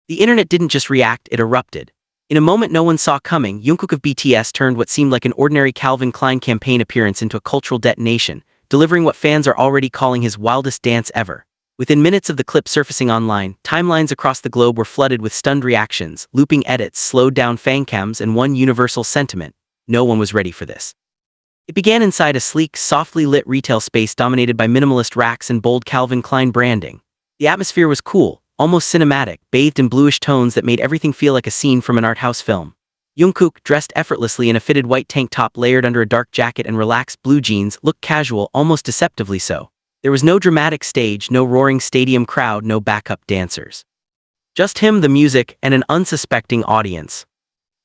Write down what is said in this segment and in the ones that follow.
The internet didn't just react, it erupted. In a moment no one saw coming, Jungkook of BTS turned what seemed like an ordinary Calvin Klein campaign appearance into a cultural detonation, delivering what fans are already calling his wildest dance ever. Within minutes of the clip surfacing online, timelines across the globe were flooded with stunned reactions, looping edits, slowed down fancams, and one universal sentiment: no one was ready for this. It began inside a sleek, softly lit retail space dominated by minimalist racks and bold Calvin Klein branding. The atmosphere was cool, almost cinematic, bathed in bluish tones that made everything feel like a scene from an art house film. Jungkook, dressed effortlessly in a fitted white tank top layered under a dark jacket and relaxed blue jeans, looked casual, almost deceptively so. There was no dramatic stage, no roaring stadium crowd, no backup dancers. Just him, the music, and an unsuspecting audience.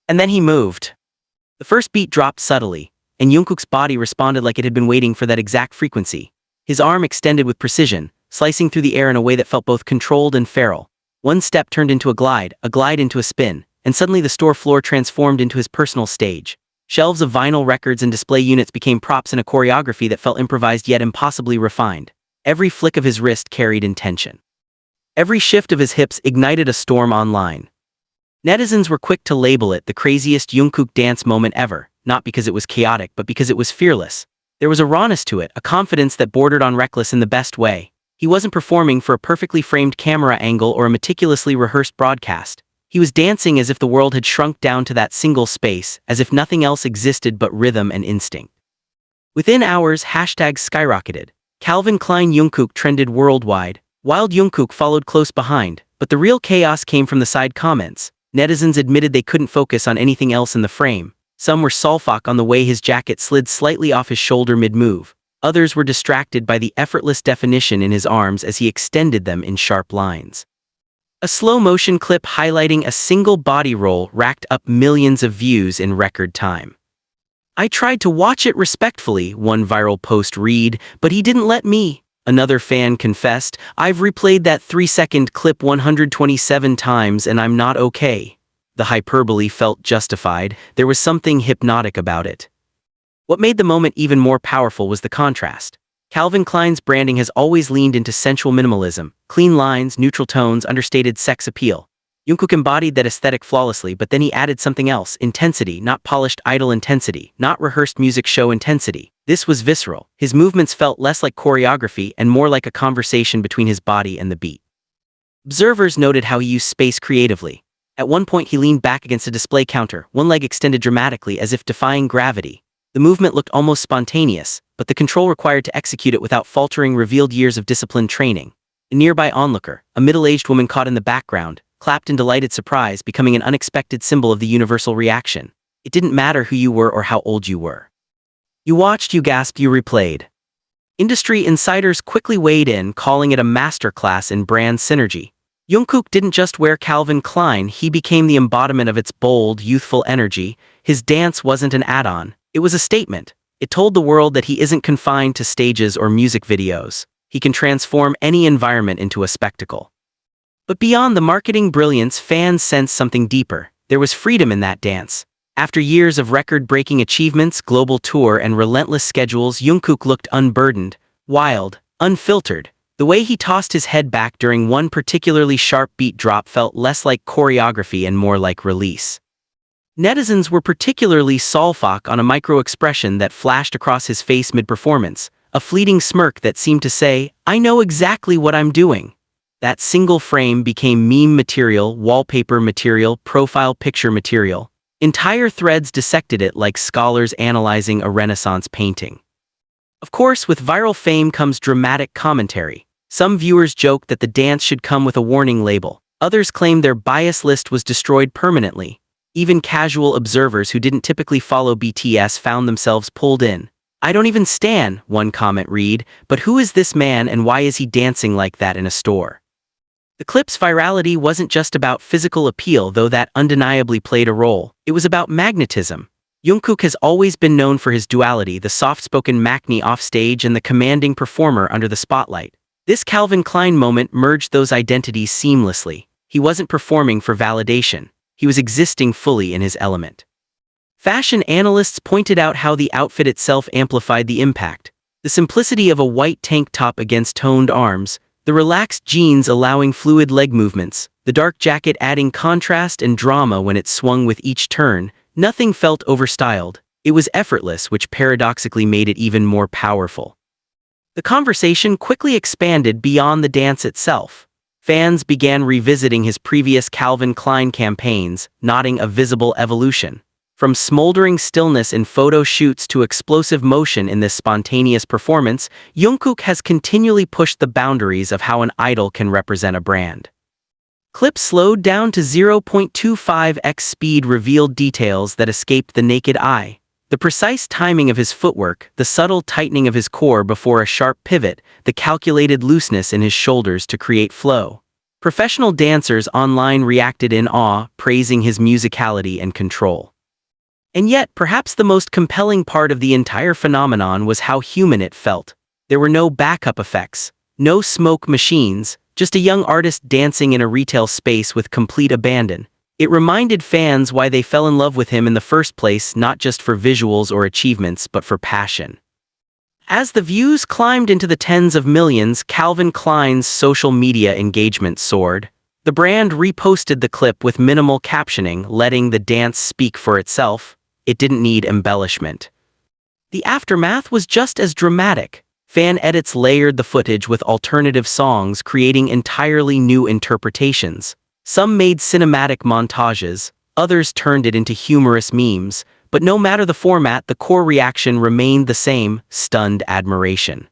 And then he moved. The first beat dropped subtly, and Jungkook's body responded like it had been waiting for that exact frequency. His arm extended with precision, slicing through the air in a way that felt both controlled and feral. One step turned into a glide into a spin, and suddenly the store floor transformed into his personal stage. Shelves of vinyl records and display units became props in a choreography that felt improvised yet impossibly refined. Every flick of his wrist carried intention. Every shift of his hips ignited a storm online. Netizens were quick to label it the craziest Jungkook dance moment ever, not because it was chaotic but because it was fearless. There was a rawness to it, a confidence that bordered on reckless in the best way. He wasn't performing for a perfectly framed camera angle or a meticulously rehearsed broadcast. He was dancing as if the world had shrunk down to that single space, as if nothing else existed but rhythm and instinct. Within hours, hashtags skyrocketed. Calvin Klein Jungkook trended worldwide. Wild Jungkook followed close behind, but the real chaos came from the side comments. Netizens admitted they couldn't focus on anything else in the frame. Some were sulfok on the way his jacket slid slightly off his shoulder mid-move. Others were distracted by the effortless definition in his arms as he extended them in sharp lines. A slow-motion clip highlighting a single body roll racked up millions of views in record time. "I tried to watch it respectfully," one viral post read, "but he didn't let me." Another fan confessed, "I've replayed that 3-second clip 127 times and I'm not okay." The hyperbole felt justified. There was something hypnotic about it. What made the moment even more powerful was the contrast. Calvin Klein's branding has always leaned into sensual minimalism, clean lines, neutral tones, understated sex appeal. Jungkook embodied that aesthetic flawlessly, but then he added something else: intensity, not polished idol intensity, not rehearsed music show intensity. This was visceral. His movements felt less like choreography and more like a conversation between his body and the beat. Observers noted how he used space creatively. At one point he leaned back against a display counter, one leg extended dramatically as if defying gravity. The movement looked almost spontaneous, but the control required to execute it without faltering revealed years of disciplined training. A nearby onlooker, a middle-aged woman caught in the background, clapped in delighted surprise, becoming an unexpected symbol of the universal reaction. It didn't matter who you were or how old you were. You watched, you gasped, you replayed. Industry insiders quickly weighed in, calling it a masterclass in brand synergy. Jungkook didn't just wear Calvin Klein, he became the embodiment of its bold, youthful energy. His dance wasn't an add-on. It was a statement. It told the world that he isn't confined to stages or music videos. He can transform any environment into a spectacle. But beyond the marketing brilliance, fans sensed something deeper. There was freedom in that dance. After years of record-breaking achievements, global tour, and relentless schedules, Jungkook looked unburdened, wild, unfiltered. The way he tossed his head back during one particularly sharp beat drop felt less like choreography and more like release. Netizens were particularly sulfok on a micro-expression that flashed across his face mid-performance, a fleeting smirk that seemed to say, "I know exactly what I'm doing." That single frame became meme material, wallpaper material, profile picture material. Entire threads dissected it like scholars analyzing a Renaissance painting. Of course, with viral fame comes dramatic commentary. Some viewers joked that the dance should come with a warning label. Others claimed their bias list was destroyed permanently. Even casual observers who didn't typically follow BTS found themselves pulled in. "I don't even stan," one comment read, "but who is this man and why is he dancing like that in a store?" The clip's virality wasn't just about physical appeal, though that undeniably played a role. It was about magnetism. Jungkook has always been known for his duality, the soft-spoken Maknae offstage and the commanding performer under the spotlight. This Calvin Klein moment merged those identities seamlessly. He wasn't performing for validation. He was existing fully in his element. Fashion analysts pointed out how the outfit itself amplified the impact. The simplicity of a white tank top against toned arms, The relaxed jeans allowing fluid leg movements, the dark jacket adding contrast and drama when it swung with each turn. Nothing felt overstyled. It was effortless, which paradoxically made it even more powerful. The conversation quickly expanded beyond the dance itself. Fans began revisiting his previous Calvin Klein campaigns, noting a visible evolution. From smoldering stillness in photo shoots to explosive motion in this spontaneous performance, Jungkook has continually pushed the boundaries of how an idol can represent a brand. Clips slowed down to 0.25x speed revealed details that escaped the naked eye. The precise timing of his footwork, the subtle tightening of his core before a sharp pivot, the calculated looseness in his shoulders to create flow. Professional dancers online reacted in awe, praising his musicality and control. And yet, perhaps the most compelling part of the entire phenomenon was how human it felt. There were no backup effects, no smoke machines, just a young artist dancing in a retail space with complete abandon. It reminded fans why they fell in love with him in the first place, not just for visuals or achievements, but for passion. As the views climbed into the tens of millions, Calvin Klein's social media engagement soared. The brand reposted the clip with minimal captioning, letting the dance speak for itself. It didn't need embellishment. The aftermath was just as dramatic. Fan edits layered the footage with alternative songs, creating entirely new interpretations. Some made cinematic montages, others turned it into humorous memes, but no matter the format, the core reaction remained the same: stunned admiration.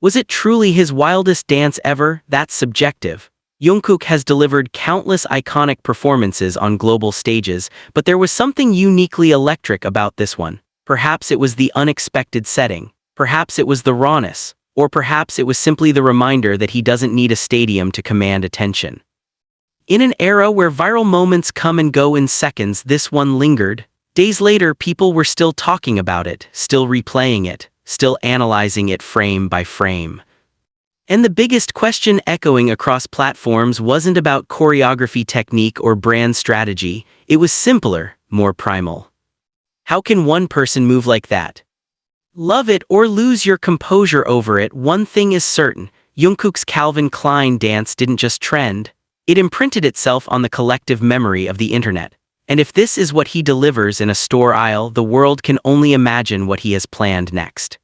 Was it truly his wildest dance ever? That's subjective. Jungkook has delivered countless iconic performances on global stages, but there was something uniquely electric about this one. Perhaps it was the unexpected setting, perhaps it was the rawness, or perhaps it was simply the reminder that he doesn't need a stadium to command attention. In an era where viral moments come and go in seconds, this one lingered. Days later, people were still talking about it, still replaying it, still analyzing it frame by frame. And the biggest question echoing across platforms wasn't about choreography technique or brand strategy. It was simpler, more primal. How can one person move like that? Love it or lose your composure over it. One thing is certain: Jungkook's Calvin Klein dance didn't just trend. It imprinted itself on the collective memory of the internet. And if this is what he delivers in a store aisle, the world can only imagine what he has planned next.